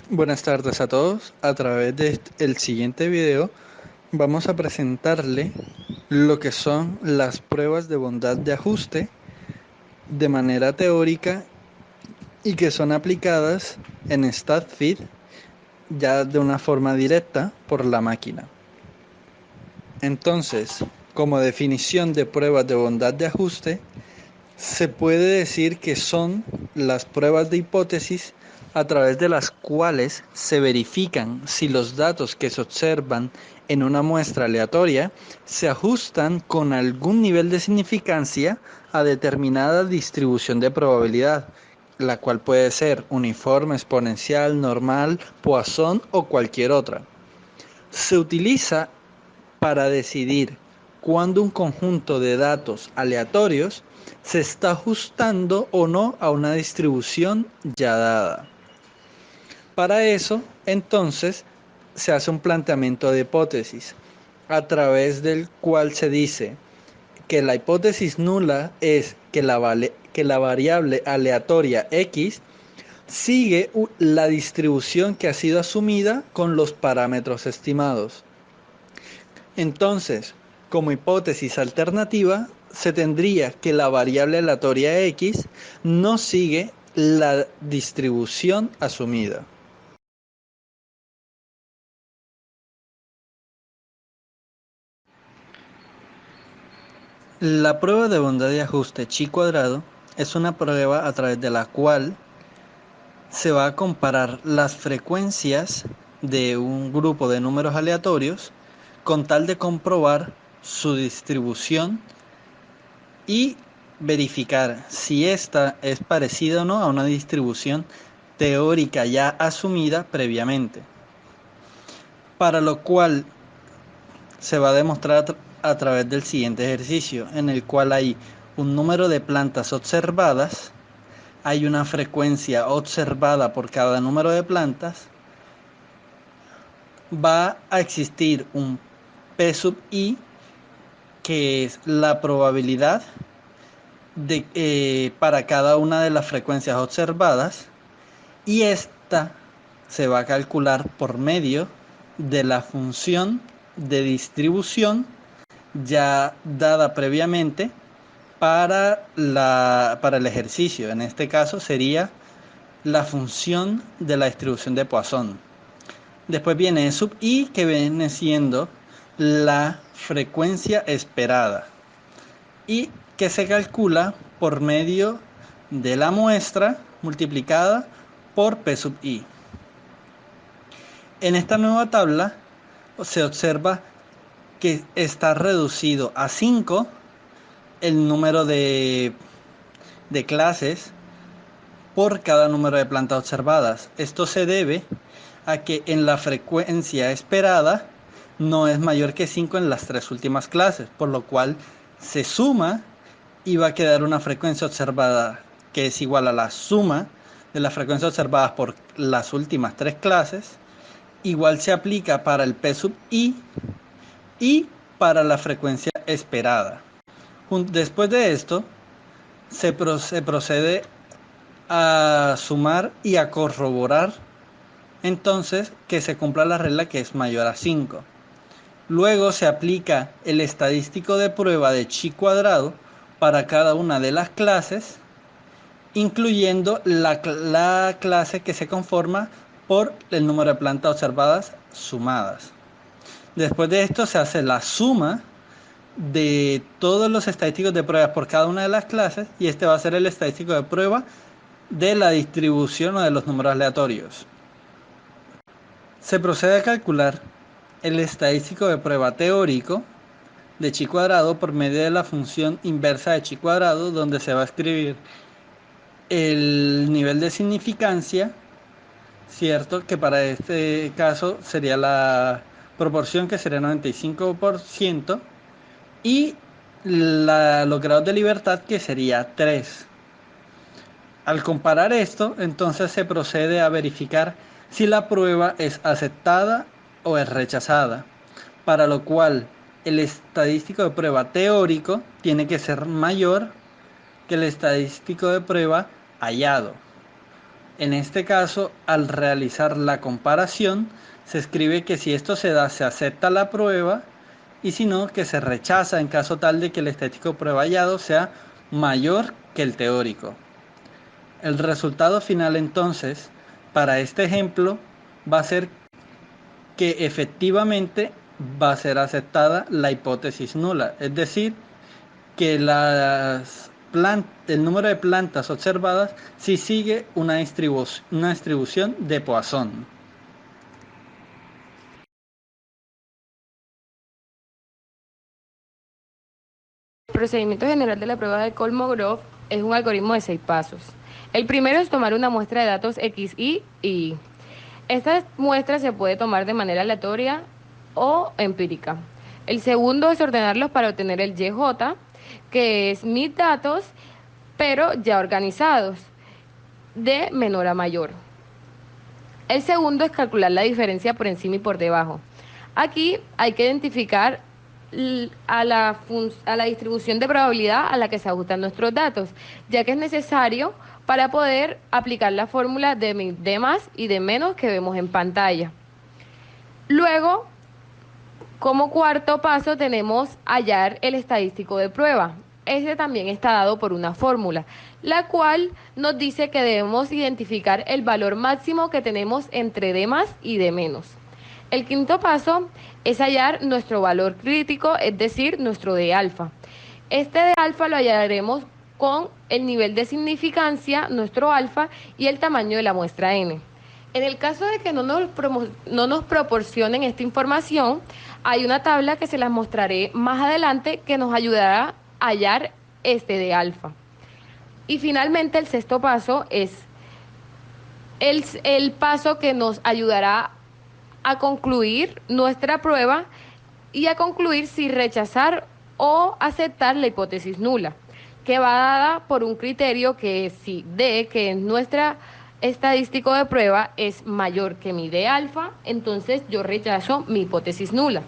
Buenas tardes a todos. A través de el siguiente video vamos a presentarle lo que son las pruebas de bondad de ajuste de manera teórica y que son aplicadas en StatFeed ya de una forma directa por la máquina. Entonces, como definición de pruebas de bondad de ajuste, se puede decir que son las pruebas de hipótesis a través de las cuales se verifican si los datos que se observan en una muestra aleatoria se ajustan con algún nivel de significancia a determinada distribución de probabilidad, la cual puede ser uniforme, exponencial, normal, Poisson o cualquier otra. Se utiliza para decidir cuándo un conjunto de datos aleatorios se está ajustando o no a una distribución ya dada. Para eso, entonces, se hace un planteamiento de hipótesis, a través del cual se dice que la hipótesis nula es que la variable aleatoria x sigue la distribución que ha sido asumida con los parámetros estimados. Entonces, como hipótesis alternativa, se tendría que la variable aleatoria x no sigue la distribución asumida. La prueba de bondad de ajuste chi cuadrado es una prueba a través de la cual se va a comparar las frecuencias de un grupo de números aleatorios con tal de comprobar su distribución y verificar si esta es parecida o no a una distribución teórica ya asumida previamente, para lo cual se va a demostrar a través del siguiente ejercicio, en el cual hay un número de plantas observadas, hay una frecuencia observada por cada número de plantas, va a existir un P sub i, que es la probabilidad para cada una de las frecuencias observadas, y esta se va a calcular por medio de la función de distribución ya dada previamente para el ejercicio. En este caso sería la función de la distribución de Poisson. Después viene sub i, que viene siendo la frecuencia esperada y que se calcula por medio de la muestra multiplicada por P sub i. En esta nueva tabla se observa que está reducido a 5 el número de clases por cada número de plantas observadas. Esto se debe a que en la frecuencia esperada no es mayor que 5 en las 3 últimas clases, por lo cual se suma y va a quedar una frecuencia observada que es igual a la suma de las frecuencias observadas por las últimas 3 clases. Igual se aplica para el P sub i y para la frecuencia esperada. Después de esto, se procede a sumar y a corroborar entonces que se cumpla la regla que es mayor a 5. Luego se aplica el estadístico de prueba de chi cuadrado para cada una de las clases, incluyendo la clase que se conforma por el número de plantas observadas sumadas. Después de esto se hace la suma de todos los estadísticos de pruebas por cada una de las clases, y este va a ser el estadístico de prueba de la distribución o de los números aleatorios. Se procede a calcular el estadístico de prueba teórico de chi cuadrado por medio de la función inversa de chi cuadrado, donde se va a escribir el nivel de significancia, cierto, que para este caso sería la proporción, que sería 95%, y los grados de libertad, que sería 3. Al comparar esto, entonces se procede a verificar si la prueba es aceptada o es rechazada, para lo cual el estadístico de prueba teórico tiene que ser mayor que el estadístico de prueba hallado. En este caso, al realizar la comparación, se escribe que si esto se da, se acepta la prueba y si no, que se rechaza en caso tal de que el estético prueba hallado sea mayor que el teórico. El resultado final entonces, para este ejemplo, va a ser que efectivamente va a ser aceptada la hipótesis nula, es decir, que el número de plantas observadas sí sigue una distribución de Poisson. El procedimiento general de la prueba de Kolmogorov es un algoritmo de 6 pasos. El primero es tomar una muestra de datos X, Y y Y. Esta muestra se puede tomar de manera aleatoria o empírica. El segundo es ordenarlos para obtener el YJ, que es mis datos, pero ya organizados, de menor a mayor. El segundo es calcular la diferencia por encima y por debajo. Aquí hay que identificar a la distribución de probabilidad a la que se ajustan nuestros datos, ya que es necesario para poder aplicar la fórmula de más y de menos que vemos en pantalla. Luego, como cuarto paso tenemos hallar el estadístico de prueba. Este también está dado por una fórmula, la cual nos dice que debemos identificar el valor máximo que tenemos entre de más y de menos. El quinto paso es hallar nuestro valor crítico, es decir, nuestro de alfa. Este de alfa lo hallaremos con el nivel de significancia, nuestro alfa, y el tamaño de la muestra n. En el caso de que no nos proporcionen esta información, hay una tabla que se las mostraré más adelante que nos ayudará a hallar este de alfa. Y finalmente el sexto paso es el paso que nos ayudará a concluir nuestra prueba y a concluir si rechazar o aceptar la hipótesis nula, que va dada por un criterio que es si D, que es nuestra estadístico de prueba, es mayor que mi D alfa, entonces yo rechazo mi hipótesis nula.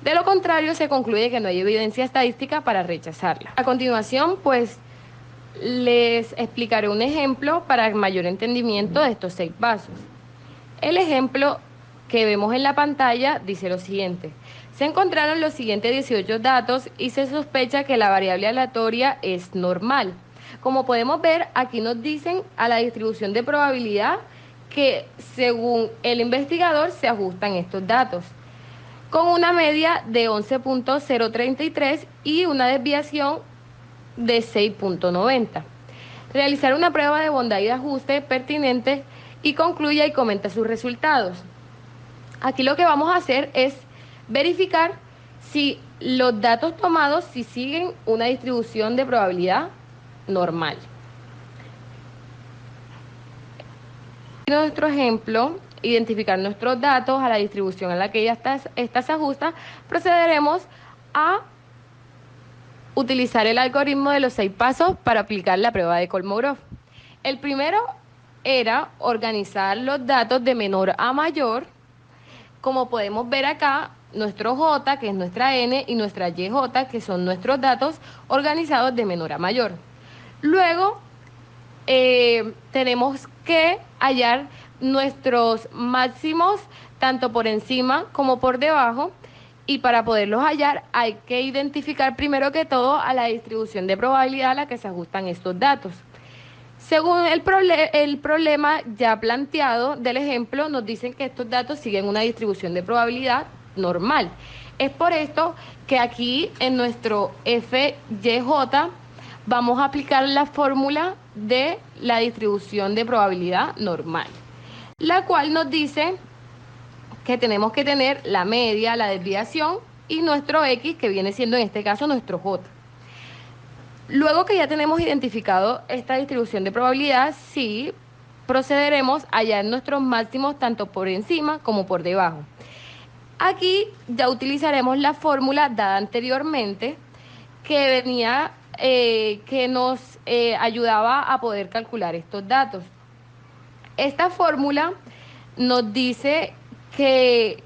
De lo contrario, se concluye que no hay evidencia estadística para rechazarla. A continuación, pues, les explicaré un ejemplo para mayor entendimiento de estos 6 pasos. El ejemplo que vemos en la pantalla dice lo siguiente: se encontraron los siguientes 18 datos y se sospecha que la variable aleatoria es normal. Como podemos ver, aquí nos dicen a la distribución de probabilidad que según el investigador se ajustan estos datos, con una media de 11.033 y una desviación de 6.90. Realizar una prueba de bondad y de ajuste pertinente y concluya y comenta sus resultados. Aquí lo que vamos a hacer es verificar si los datos tomados si siguen una distribución de probabilidad normal. En nuestro ejemplo, identificar nuestros datos a la distribución en la que esta se ajusta, procederemos a utilizar el algoritmo de los 6 pasos para aplicar la prueba de Kolmogorov. El primero era organizar los datos de menor a mayor. Como podemos ver acá, nuestro J, que es nuestra N, y nuestra YJ, que son nuestros datos organizados de menor a mayor. Luego, tenemos que hallar nuestros máximos tanto por encima como por debajo, y para poderlos hallar hay que identificar primero que todo a la distribución de probabilidad a la que se ajustan estos datos. Según el problema ya planteado del ejemplo, nos dicen que estos datos siguen una distribución de probabilidad normal. Es por esto que aquí en nuestro FYJ vamos a aplicar la fórmula de la distribución de probabilidad normal, la cual nos dice que tenemos que tener la media, la desviación y nuestro X, que viene siendo en este caso nuestro J. Luego que ya tenemos identificado esta distribución de probabilidad, sí procederemos a hallar nuestros máximos tanto por encima como por debajo. Aquí ya utilizaremos la fórmula dada anteriormente que venía, que nos ayudaba a poder calcular estos datos. Esta fórmula nos dice que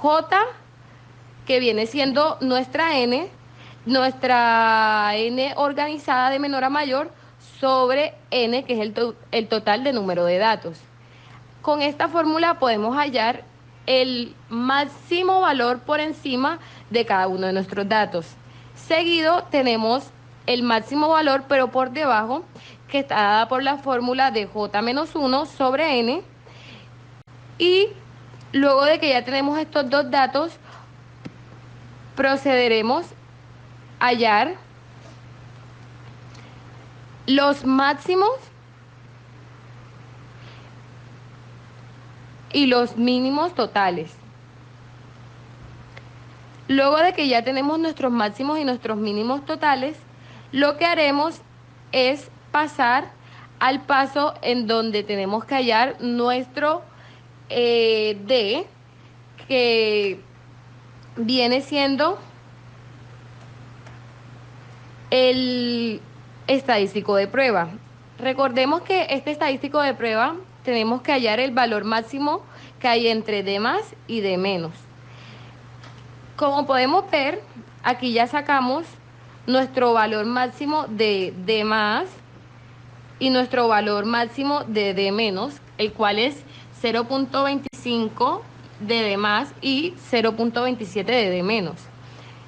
J, que viene siendo nuestra N organizada de menor a mayor, sobre n, que es el total de número de datos. Con esta fórmula podemos hallar el máximo valor por encima de cada uno de nuestros datos. Seguido tenemos el máximo valor, pero por debajo, que está dada por la fórmula de j-1 sobre n. Y luego de que ya tenemos estos dos datos, procederemos a hallar los máximos y los mínimos totales. Luego de que ya tenemos nuestros máximos y nuestros mínimos totales, lo que haremos es pasar al paso en donde tenemos que hallar nuestro D, que viene siendo el estadístico de prueba. Recordemos que este estadístico de prueba tenemos que hallar el valor máximo que hay entre D más y D menos. Como podemos ver, aquí ya sacamos nuestro valor máximo de D más y nuestro valor máximo de D menos, el cual es 0.25 de D más y 0.27 de D menos.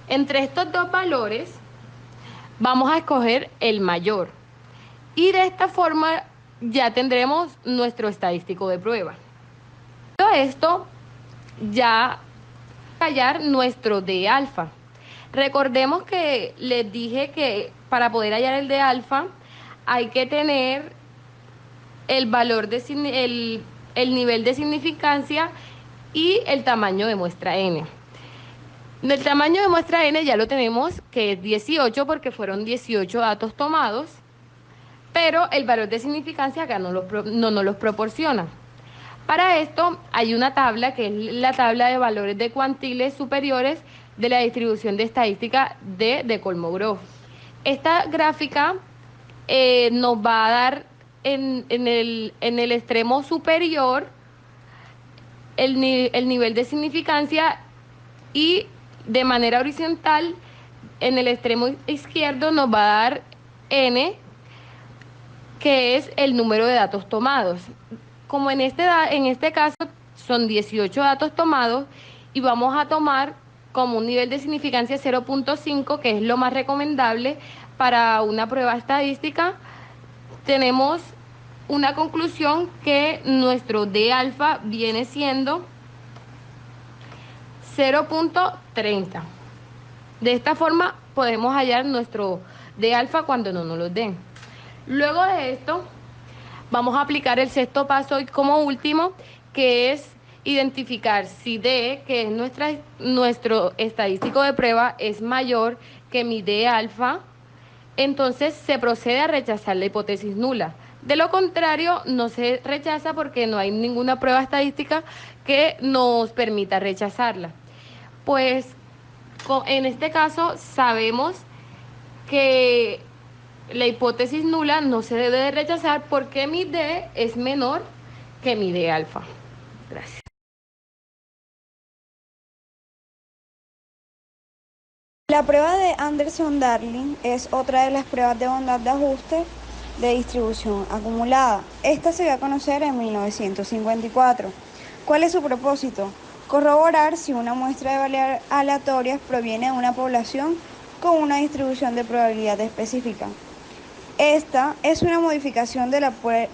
Entre estos dos valores vamos a escoger el mayor y de esta forma ya tendremos nuestro estadístico de prueba. Todo esto ya hallar nuestro D alfa. Recordemos que les dije que para poder hallar el D alfa hay que tener el valor de el nivel de significancia y el tamaño de muestra n. El tamaño de muestra n ya lo tenemos, que es 18 porque fueron 18 datos tomados, pero el valor de significancia acá no nos los proporciona. Para esto hay una tabla que es la tabla de valores de cuantiles superiores de la distribución de estadística de Kolmogorov. Esta gráfica nos va a dar en el extremo superior el nivel de significancia y de manera horizontal en el extremo izquierdo nos va a dar n, que es el número de datos tomados. Como en este caso son 18 datos tomados y vamos a tomar como un nivel de significancia 0.5, que es lo más recomendable para una prueba estadística, tenemos una conclusión que nuestro D alfa viene siendo 0.30. De esta forma podemos hallar nuestro D alfa cuando no nos lo den. Luego de esto vamos a aplicar el sexto paso y como último, que es identificar si D, que es nuestro estadístico de prueba, es mayor que mi D alfa. Entonces se procede a rechazar la hipótesis nula. De lo contrario, no se rechaza porque no hay ninguna prueba estadística que nos permita rechazarla. Pues en este caso sabemos que la hipótesis nula no se debe de rechazar porque mi D es menor que mi D alfa. Gracias. La prueba de Anderson-Darling es otra de las pruebas de bondad de ajuste de distribución acumulada. Esta se dio a conocer en 1954. ¿Cuál es su propósito? Corroborar si una muestra de variables aleatorias proviene de una población con una distribución de probabilidad específica. Esta es una modificación de la prueba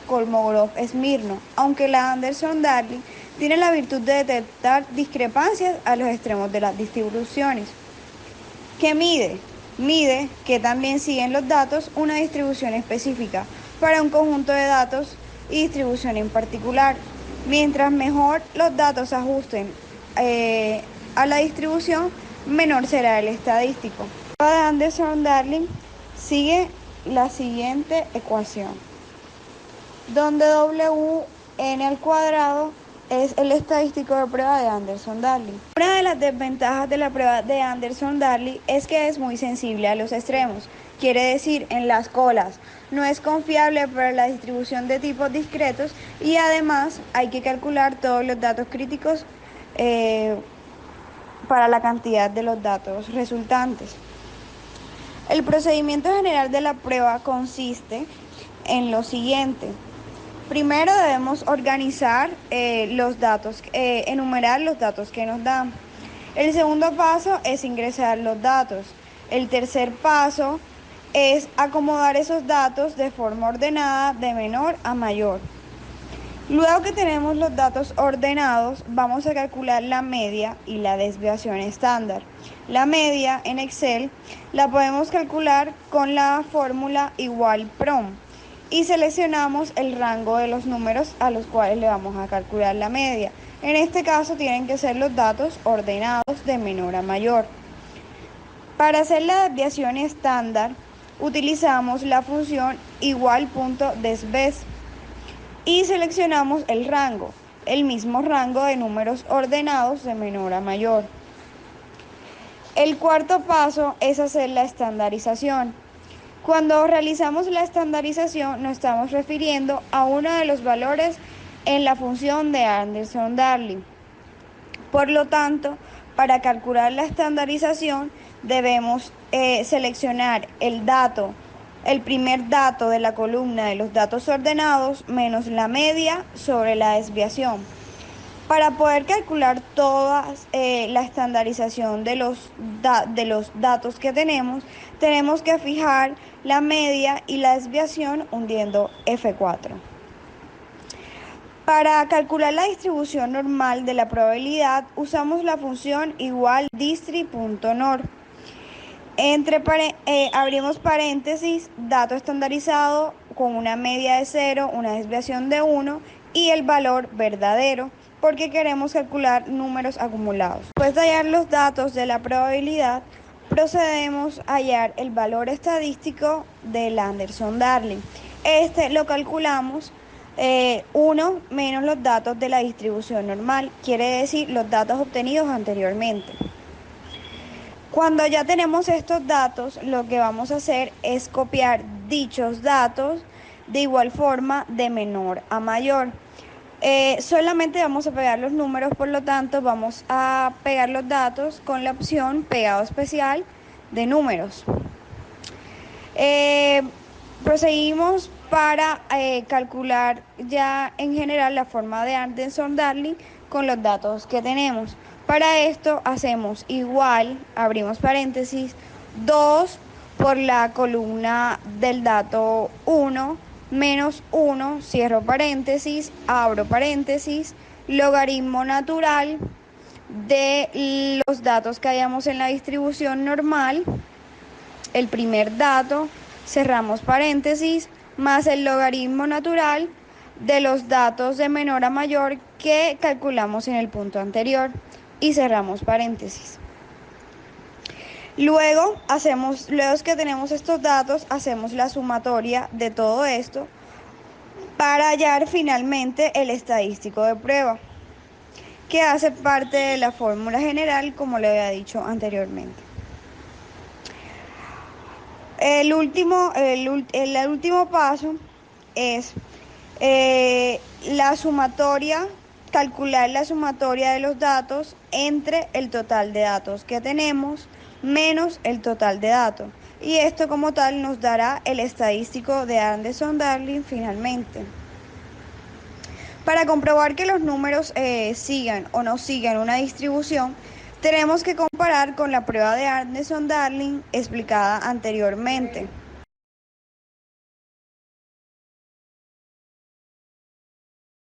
Kolmogorov-Smirnov, aunque la Anderson-Darling tiene la virtud de detectar discrepancias a los extremos de las distribuciones. ¿Qué mide? Mide que también siguen los datos una distribución específica para un conjunto de datos y distribución en particular. Mientras mejor los datos se ajusten a la distribución, menor será el estadístico. La prueba de Anderson-Darling sigue la siguiente ecuación, donde Wn al cuadrado es el estadístico de prueba de Anderson-Darling. Una de las desventajas de la prueba de Anderson-Darling es que es muy sensible a los extremos, quiere decir en las colas. No es confiable para la distribución de tipos discretos y además hay que calcular todos los datos críticos para la cantidad de los datos resultantes. El procedimiento general de la prueba consiste en lo siguiente. Primero debemos organizar los datos, enumerar los datos que nos dan. El segundo paso es ingresar los datos. El tercer paso es acomodar esos datos de forma ordenada de menor a mayor. Luego que tenemos los datos ordenados, vamos a calcular la media y la desviación estándar. La media en Excel la podemos calcular con la fórmula igual PROM y seleccionamos el rango de los números a los cuales le vamos a calcular la media. En este caso tienen que ser los datos ordenados de menor a mayor. Para hacer la desviación estándar, utilizamos la función igual.desves y seleccionamos el rango, el mismo rango de números ordenados de menor a mayor. El cuarto paso es hacer la estandarización. Cuando realizamos la estandarización nos estamos refiriendo a uno de los valores en la función de Anderson-Darling. Por lo tanto, para calcular la estandarización debemos seleccionar el primer dato de la columna de los datos ordenados menos la media sobre la desviación. Para poder calcular toda la estandarización de los datos que tenemos que fijar la media y la desviación hundiendo F4. Para calcular la distribución normal de la probabilidad usamos la función igual distri.nor. Abrimos paréntesis, dato estandarizado con una media de 0, una desviación de 1 y el valor verdadero, porque queremos calcular números acumulados. Después de hallar los datos de la probabilidad, procedemos a hallar el valor estadístico del Anderson-Darling. Este lo calculamos 1 menos los datos de la distribución normal, quiere decir los datos obtenidos anteriormente. Cuando ya tenemos estos datos, lo que vamos a hacer es copiar dichos datos de igual forma de menor a mayor. Solamente vamos a pegar los números, por lo tanto vamos a pegar los datos con la opción pegado especial de números. Proseguimos para calcular ya en general la forma de Anderson-Darling con los datos que tenemos. Para esto hacemos igual, abrimos paréntesis, 2 por la columna del dato 1, menos 1, cierro paréntesis, abro paréntesis, logaritmo natural de los datos que hayamos en la distribución normal, el primer dato, cerramos paréntesis, más el logaritmo natural de los datos de menor a mayor que calculamos en el punto anterior y cerramos paréntesis. Luego que tenemos estos datos, hacemos la sumatoria de todo esto para hallar finalmente el estadístico de prueba, que hace parte de la fórmula general, como le había dicho anteriormente. El último paso es calcular la sumatoria de los datos entre el total de datos que tenemos menos el total de datos. Y esto como tal nos dará el estadístico de Anderson-Darling finalmente. Para comprobar que los números sigan o no sigan una distribución, tenemos que comparar con la prueba de Anderson-Darling explicada anteriormente.